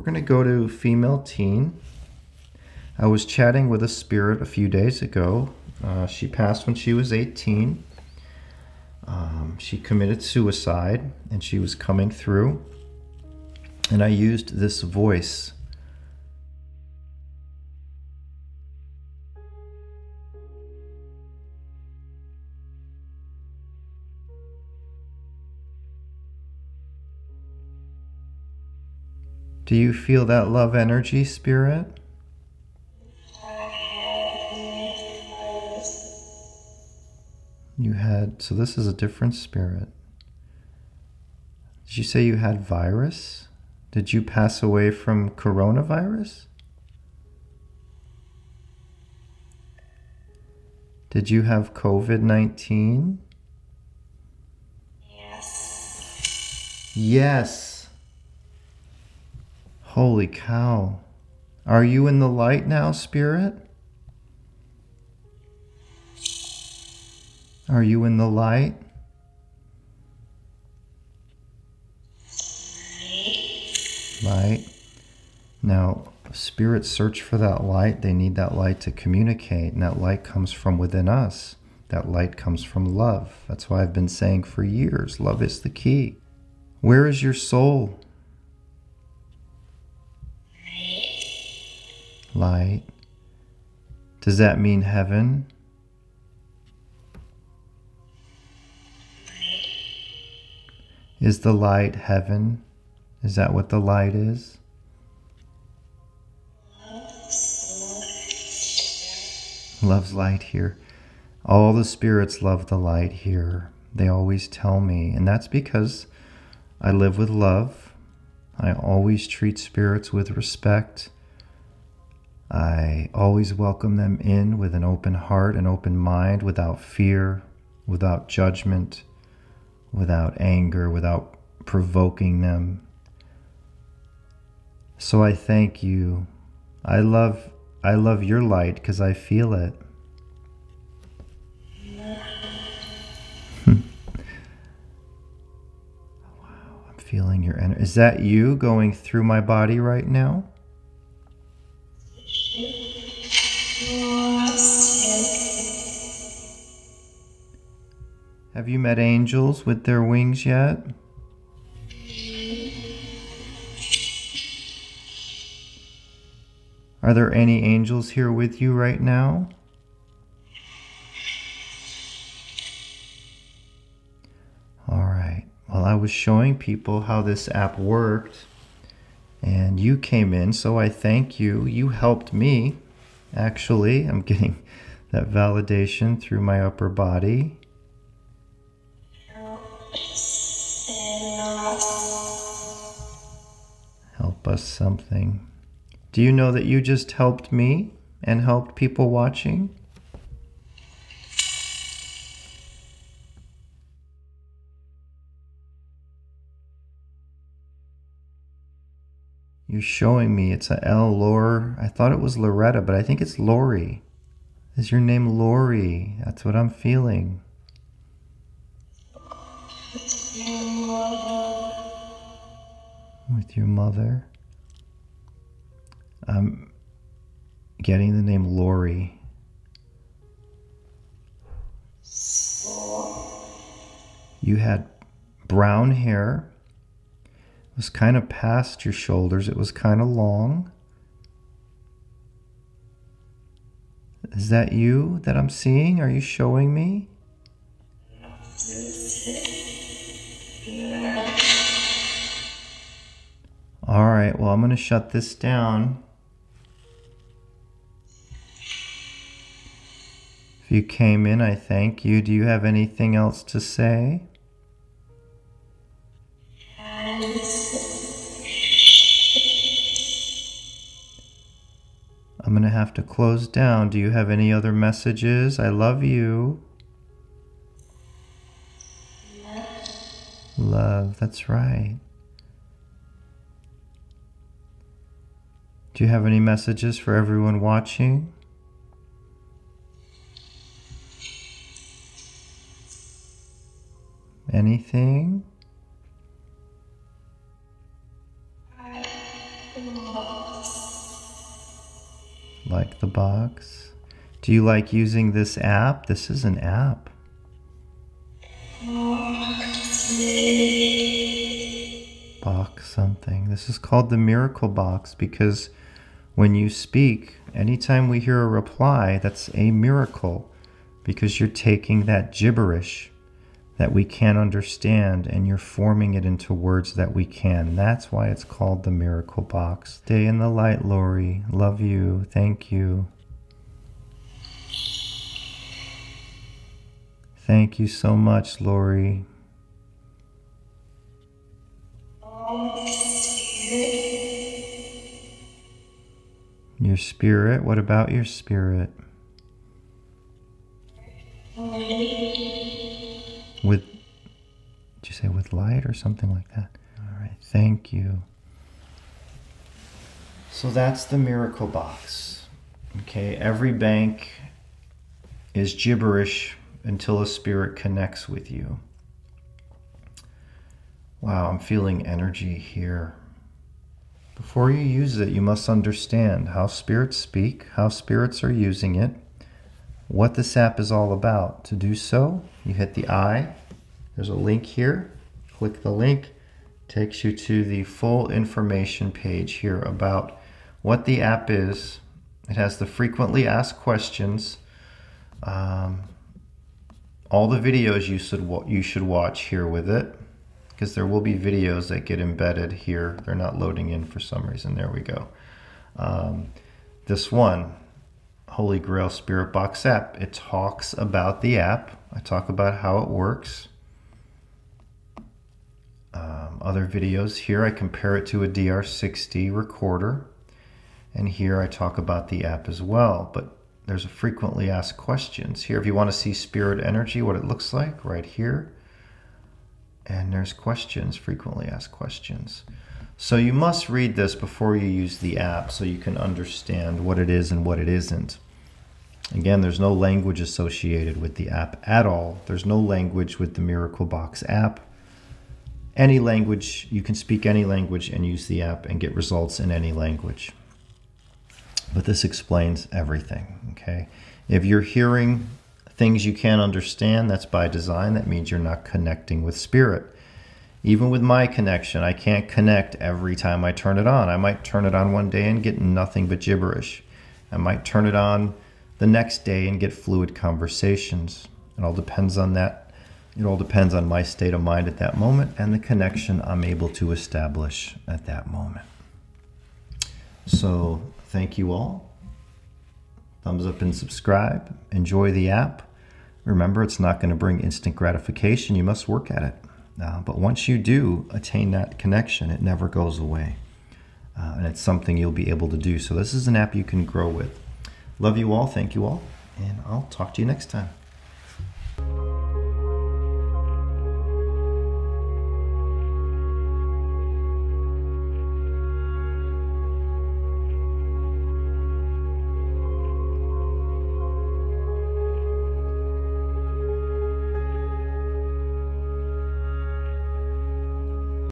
going to go to female teen. I was chatting with a spirit a few days ago. She passed when she was 18. She committed suicide and she was coming through. And I used this voice. Do you feel that love energy, spirit? You had, so this is a different spirit. Did you say you had virus? Did you pass away from coronavirus? Did you have COVID-19? Yes. Yes. Holy cow. Are you in the light now, spirit? Are you in the light? Light. Now, spirits search for that light. They need that light to communicate, and that light comes from within us. That light comes from love. That's why I've been saying for years, love is the key. Where is your soul? Light. Does that mean heaven? Is the light heaven? Is that what the light is? Love's light here. All the spirits love the light here. They always tell me, and that's because I live with love. I always treat spirits with respect. I always welcome them in with an open heart, an open mind, without fear, without judgment, without anger, without provoking them. So I thank you. I love your light because I feel it. Wow, I'm feeling your energy. Is that you going through my body right now? Have you met angels with their wings yet? Are there any angels here with you right now? All right. Well, I was showing people how this app worked, and you came in, so I thank you. You helped me, actually. I'm getting that validation through my upper body. Help us something. Do you know that you just helped me and helped people watching? You're showing me it's a L, Lore. I thought it was Loretta, but I think it's Lori. Is your name Lori? That's what I'm feeling. With your mother. I'm getting the name Lori. You had brown hair. It was kind of past your shoulders. It was kind of long. Is that you that I'm seeing? Are you showing me? All right, well, I'm going to shut this down. If you came in, I thank you. Do you have anything else to say? I'm going to have to close down. Do you have any other messages? I love you. Love, that's right. Do you have any messages for everyone watching? Anything? like the box? Do you like using this app? This is an app. Box something. This is called the miracle box because when you speak, anytime we hear a reply, that's a miracle because you're taking that gibberish that we can't understand and you're forming it into words that we can. That's why it's called the miracle box. Stay in the light, Lori. Love you. Thank you. Thank you so much, Lori. Your spirit? What about your spirit? With, did you say with light or something like that? All right, thank you. So that's the miracle box. Okay, every bank is gibberish until a spirit connects with you. Wow, I'm feeling energy here. Before you use it, you must understand how spirits speak, how spirits are using it, what this app is all about. To do so, you hit the I. There's a link here. Click the link. Takes you to the full information page here about what the app is. It has the frequently asked questions. All the videos you should watch here with it, because there will be videos that get embedded here. They're not loading in for some reason. There we go. This one, Holy Grail Spirit Box app, it talks about the app. I talk about how it works. Other videos here, I compare it to a DR60 recorder. And here I talk about the app as well. But there's a frequently asked questions here. If you want to see spirit energy, what it looks like, right here. And there's questions, frequently asked questions. So you must read this before you use the app so you can understand what it is and what it isn't. Again, there's no language associated with the app at all. There's no language with the Miracle Box app. Any language, you can speak any language and use the app and get results in any language. But this explains everything, okay? If you're hearing things you can't understand, that's by design. That means you're not connecting with spirit. Even with my connection, I can't connect every time I turn it on. I might turn it on one day and get nothing but gibberish. I might turn it on the next day and get fluid conversations. It all depends on that. It all depends on my state of mind at that moment and the connection I'm able to establish at that moment. So thank you all. Thumbs up and subscribe. Enjoy the app. Remember, it's not going to bring instant gratification. You must work at it. But once you do attain that connection, it never goes away. And it's something you'll be able to do. So this is an app you can grow with. Love you all. Thank you all. And I'll talk to you next time.